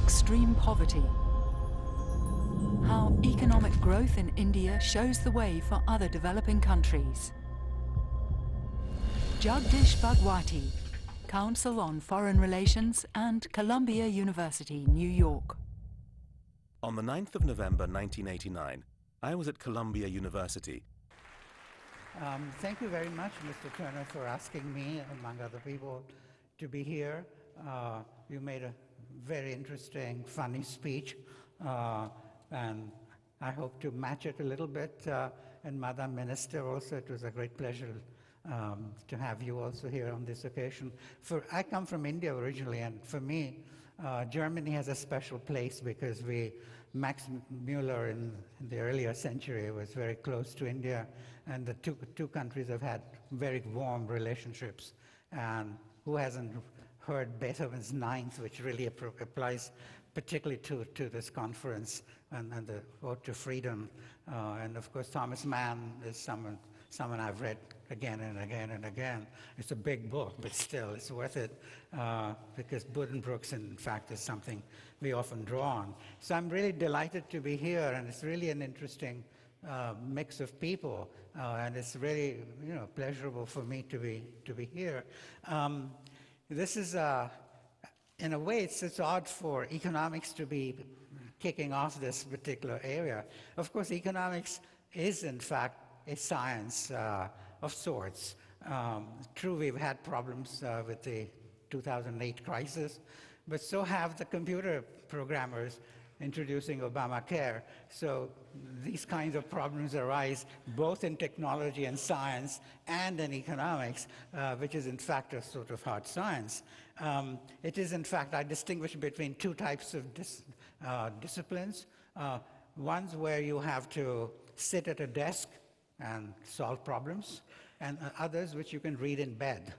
extreme poverty. How economic growth in India shows the way for other developing countries. Jagdish Bhagwati, Council on Foreign Relations and Columbia University, New York. On the 9th of November 1989, I was at Columbia University. Thank you very much, Mr. Turner, for asking me, among other people, to be here. You made a very interesting, funny speech, and I hope to match it a little bit. And Madam Minister also, it was a great pleasure to have you also here on this occasion. I come from India originally, and for me, Germany has a special place because Max Muller in the earlier century was very close to India, and the two countries have had very warm relationships. And who hasn't heard Beethoven's Ninth, which really applies particularly to this conference, and the Ode to Freedom. And of course, Thomas Mann is someone I've read again and again and again. It's a big book, but still, it's worth it because Buddenbrooks, in fact, is something we often draw on. So I'm really delighted to be here, and it's really an interesting mix of people, and it's really, pleasurable for me to be here. This is, in a way, it's odd for economics to be kicking off this particular area. Of course, economics is, in fact, a science of sorts. True, we've had problems with the 2008 crisis, but so have the computer programmers introducing Obamacare. So these kinds of problems arise both in technology and science and in economics, which is in fact a sort of hard science. It is, in fact, I distinguish between two types of disciplines. Ones where you have to sit at a desk and solve problems, and others which you can read in bed.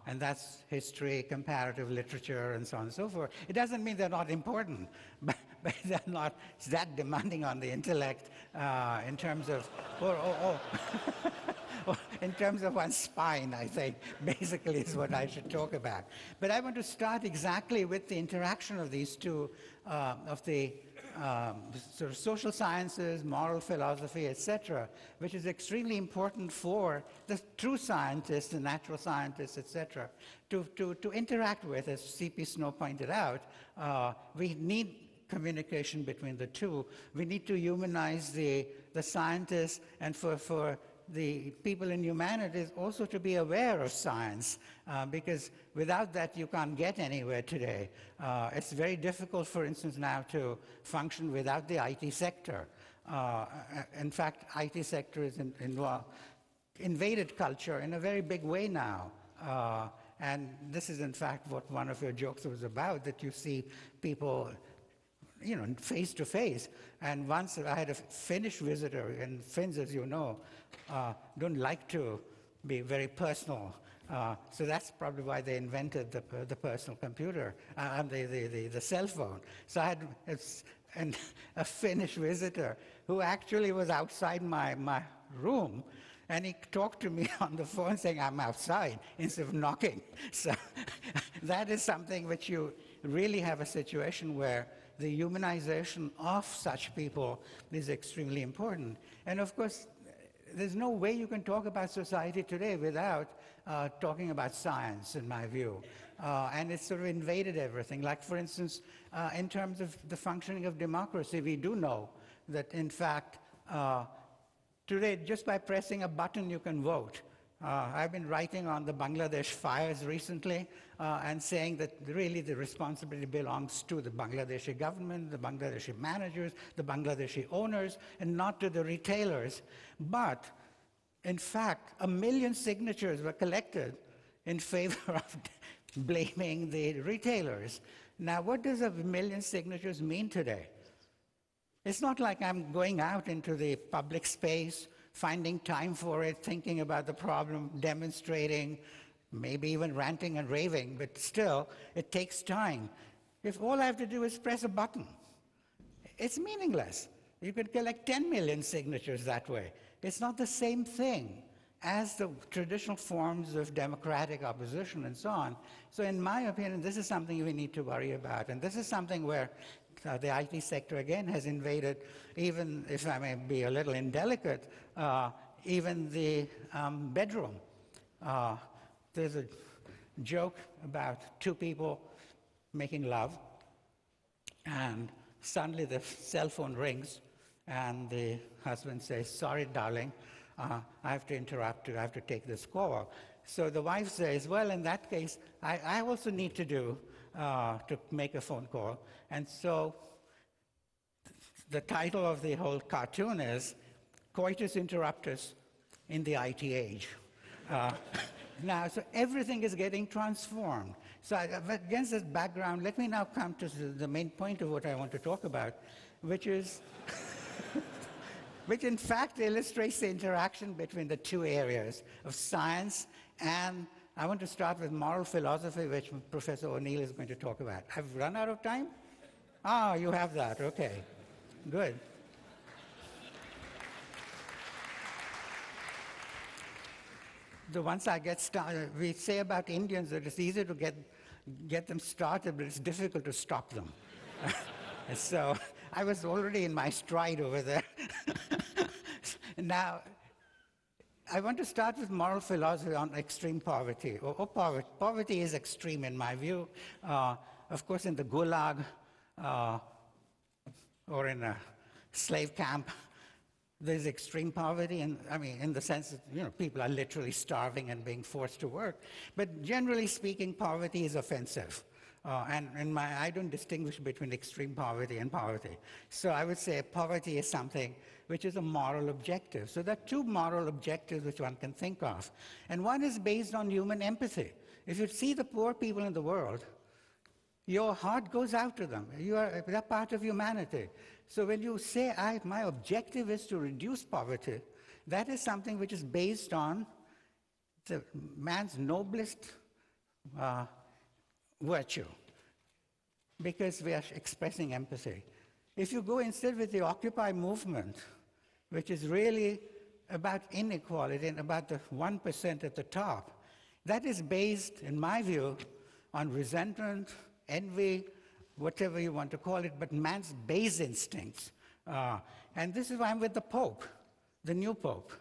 And that's history, comparative literature, and so on and so forth. It doesn't mean they're not important, but they're not that demanding on the intellect in terms of, in terms of one's spine, I think, basically is what I should talk about. But I want to start exactly with the interaction of these two, of the sort of social sciences, moral philosophy, etc., which is extremely important for the true scientists, the natural scientists, etc., to interact with. As C.P. Snow pointed out, we need communication between the two. We need to humanize the scientists, and for the people in humanities also to be aware of science, because without that you can't get anywhere today. It's very difficult, for instance, now to function without the IT sector. In fact, IT sector is invaded culture in a very big way now. And this is, in fact, what one of your jokes was about, that you see people face to face. And once I had a Finnish visitor, and Finns, as you know, don't like to be very personal. So that's probably why they invented the personal computer, the cell phone. So I had a Finnish visitor who actually was outside my room, and he talked to me on the phone saying, "I'm outside," instead of knocking. So that is something which you really have a situation where the humanization of such people is extremely important. And of course, there's no way you can talk about society today without talking about science, in my view. And it's sort of invaded everything. Like, for instance, in terms of the functioning of democracy, we do know that, in fact, today, just by pressing a button, you can vote. I've been writing on the Bangladesh fires recently and saying that really the responsibility belongs to the Bangladeshi government, the Bangladeshi managers, the Bangladeshi owners, and not to the retailers. But, in fact, 1 million signatures were collected in favor of blaming the retailers. Now, what does 1 million signatures mean today? It's not like I'm going out into the public space, finding time for it, thinking about the problem, demonstrating, maybe even ranting and raving, but still, it takes time. If all I have to do is press a button, it's meaningless. You could collect 10 million signatures that way. It's not the same thing. as the traditional forms of democratic opposition and so on. So in my opinion, this is something we need to worry about. And this is something where the IT sector, again, has invaded, even if I may be a little indelicate, even the bedroom. There's a joke about two people making love, and suddenly the cell phone rings, and the husband says, "Sorry, darling, I have to interrupt you, I have to take this call." So the wife says, "Well, in that case, I also need to make a phone call." And so the title of the whole cartoon is Coitus Interruptus in the IT Age. Now, so everything is getting transformed. So against this background, let me now come to the main point of what I want to talk about, which is, which in fact illustrates the interaction between the two areas of science and, I want to start with moral philosophy, which Professor O'Neill is going to talk about. I've run out of time? Ah, you have that, okay, good. Once I get started, we say about Indians that it's easy to get them started, but it's difficult to stop them. So I was already in my stride over there. Now, I want to start with moral philosophy on extreme poverty. Poverty is extreme in my view. Of course, in the Gulag or in a slave camp, there's extreme poverty, and I mean, in the sense that people are literally starving and being forced to work. But generally speaking, poverty is offensive, and I don't distinguish between extreme poverty and poverty. So I would say poverty is something which is a moral objective. So there are two moral objectives which one can think of, and one is based on human empathy. If you see the poor people in the world, your heart goes out to them. They're part of humanity. So when you say, my objective is to reduce poverty, that is something which is based on the man's noblest virtue, because we are expressing empathy. If you go instead with the Occupy movement, which is really about inequality and about the 1% at the top, that is based, in my view, on resentment, envy, whatever you want to call it, but man's base instincts. And this is why I'm with the Pope, the new Pope.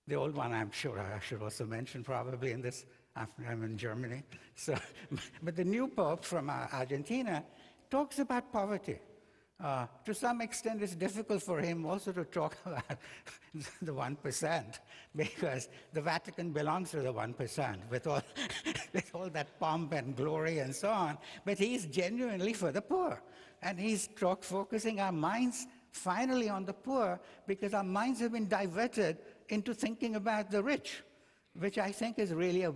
The old one, I'm sure I should also mention probably in this, after I'm in Germany. So, but the new Pope from Argentina talks about poverty. To some extent, it's difficult for him also to talk about the 1%, because the Vatican belongs to the 1%, with all that pomp and glory and so on. But he's genuinely for the poor. And he's focusing our minds finally on the poor, because our minds have been diverted into thinking about the rich, which I think is really,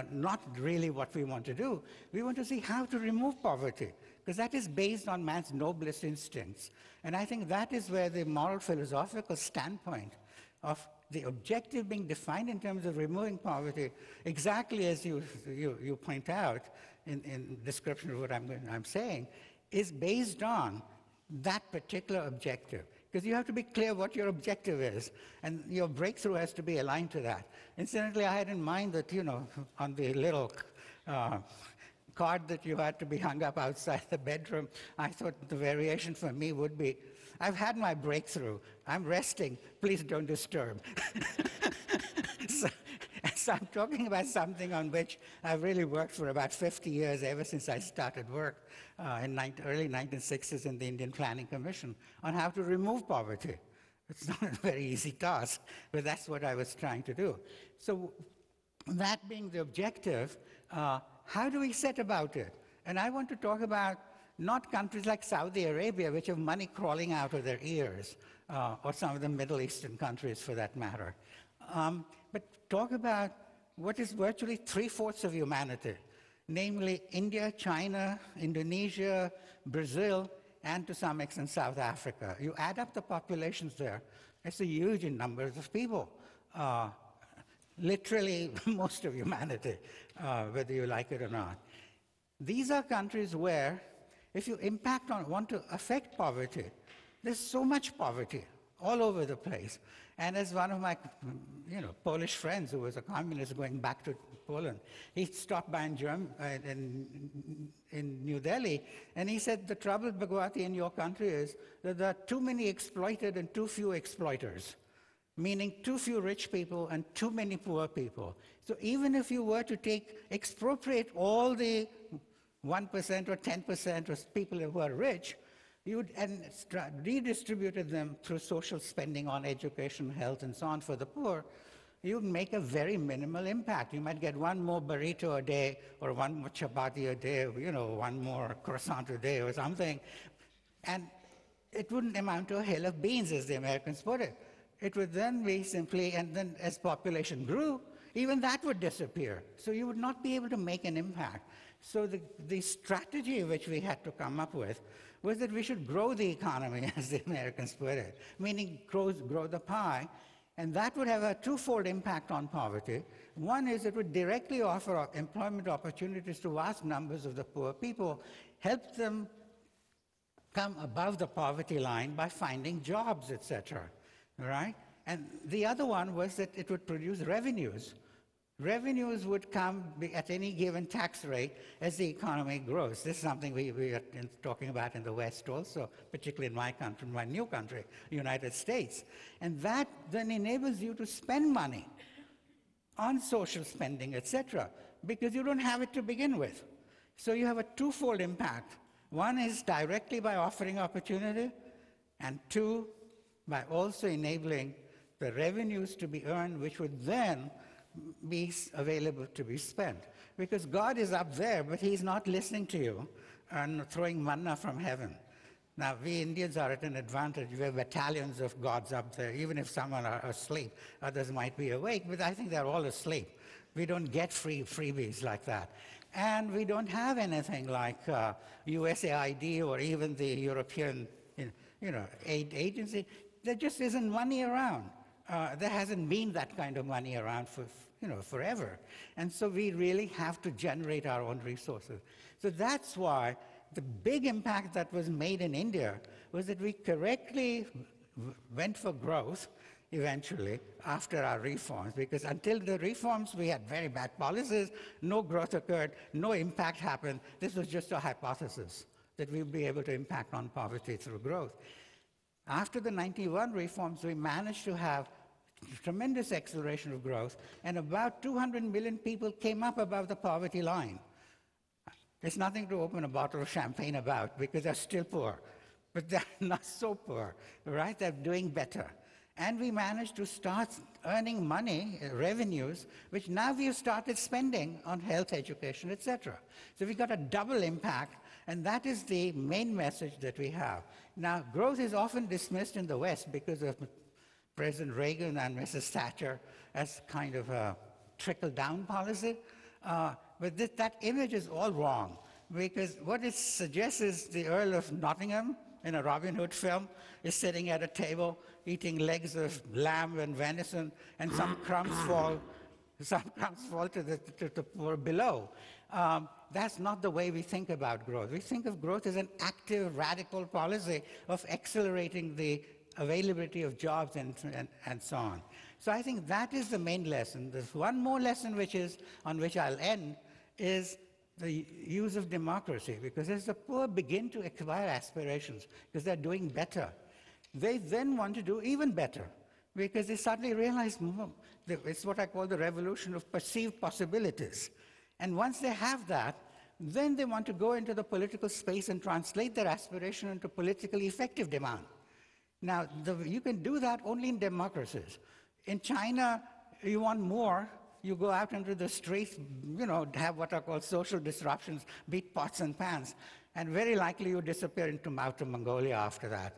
not really what we want to do. We want to see how to remove poverty, because that is based on man's noblest instincts. And I think that is where the moral philosophical standpoint of the objective being defined in terms of removing poverty, exactly as you point out in description of what I'm saying, is based on that particular objective. Because you have to be clear what your objective is, and your breakthrough has to be aligned to that. Incidentally, I had in mind that, on the little card that you had to be hung up outside the bedroom, I thought the variation for me would be, I've had my breakthrough, I'm resting, please don't disturb. So I'm talking about something on which I've really worked for about 50 years, ever since I started work in early 1960s in the Indian Planning Commission, on how to remove poverty. It's not a very easy task, but that's what I was trying to do. So that being the objective, how do we set about it? And I want to talk about not countries like Saudi Arabia, which have money crawling out of their ears, or some of the Middle Eastern countries for that matter, but talk about what is virtually 3/4 of humanity, namely India, China, Indonesia, Brazil, and to some extent South Africa. You add up the populations there, it's a huge numbers of people. Literally most of humanity, whether you like it or not. These are countries where, if you want to affect poverty, there's so much poverty all over the place. And as one of my Polish friends who was a communist going back to Poland, he stopped by in New Delhi, and he said, the trouble, Bhagwati, in your country is that there are too many exploited and too few exploiters, meaning too few rich people and too many poor people. So even if you were to expropriate all the 1% or 10% of people who are rich, and redistributed them through social spending on education, health, and so on for the poor, you'd make a very minimal impact. You might get one more burrito a day, or one more chapati a day, one more croissant a day or something. And it wouldn't amount to a hill of beans, as the Americans put it. It would then be simply, and then as population grew, even that would disappear. So you would not be able to make an impact. So the strategy which we had to come up with was that we should grow the economy, as the Americans put it, meaning grow the pie, and that would have a twofold impact on poverty. One is it would directly offer employment opportunities to vast numbers of the poor people, help them come above the poverty line by finding jobs, etc. Right? And the other one was that it would produce revenues. Revenues would come at any given tax rate as the economy grows. This is something we are talking about in the West also, particularly in my country, my new country, United States. And that then enables you to spend money on social spending, etc., because you don't have it to begin with. So you have a twofold impact. One is directly by offering opportunity, and two, by also enabling the revenues to be earned, which would then be available to be spent. Because God is up there, but he's not listening to you and throwing manna from heaven. Now, we Indians are at an advantage. We have battalions of gods up there. Even if someone are asleep, others might be awake, but I think they're all asleep. We don't get freebies like that. And we don't have anything like USAID or even the European aid agency. There just isn't money around. There hasn't been that kind of money around for forever. And so we really have to generate our own resources. So that's why the big impact that was made in India was that we correctly went for growth eventually after our reforms, because until the reforms we had very bad policies, no growth occurred, no impact happened. This was just a hypothesis that we'd be able to impact on poverty through growth. After the 91 reforms, we managed to have tremendous acceleration of growth, and about 200 million people came up above the poverty line. There's nothing to open a bottle of champagne about, because they're still poor. But they're not so poor, right? They're doing better. And we managed to start earning money, revenues, which now we have started spending on health, education, etc. So we got a double impact, and that is the main message that we have. Now, growth is often dismissed in the West because of President Reagan and Mrs. Thatcher as kind of a trickle-down policy. But that image is all wrong, because what it suggests is the Earl of Nottingham in a Robin Hood film is sitting at a table eating legs of lamb and venison, and some crumbs fall to the poor below. That's not the way we think about growth. We think of growth as an active, radical policy of accelerating the availability of jobs and so on. So I think that is the main lesson. There's one more lesson on which I'll end, is the use of democracy, because as the poor begin to acquire aspirations, because they're doing better, they then want to do even better, because they suddenly realize it's what I call the revolution of perceived possibilities. And once they have that, then they want to go into the political space and translate their aspiration into politically effective demand. Now, you can do that only in democracies. In China, you want more, you go out into the streets, have what are called social disruptions, beat pots and pans, and very likely you disappear into outer Mongolia after that,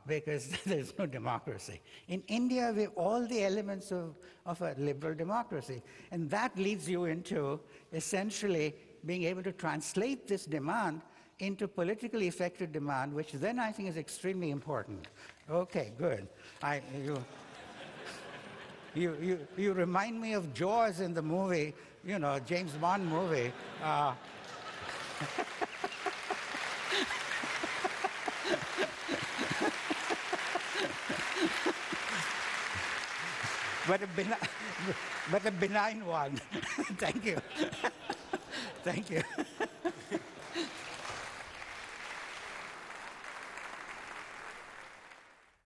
because there's no democracy. In India, we have all the elements of a liberal democracy, and that leads you into essentially being able to translate this demand into politically effective demand, which then I think is extremely important. Okay, good. You remind me of Jaws in the movie, James Bond movie. but but a benign one. Thank you. Thank you.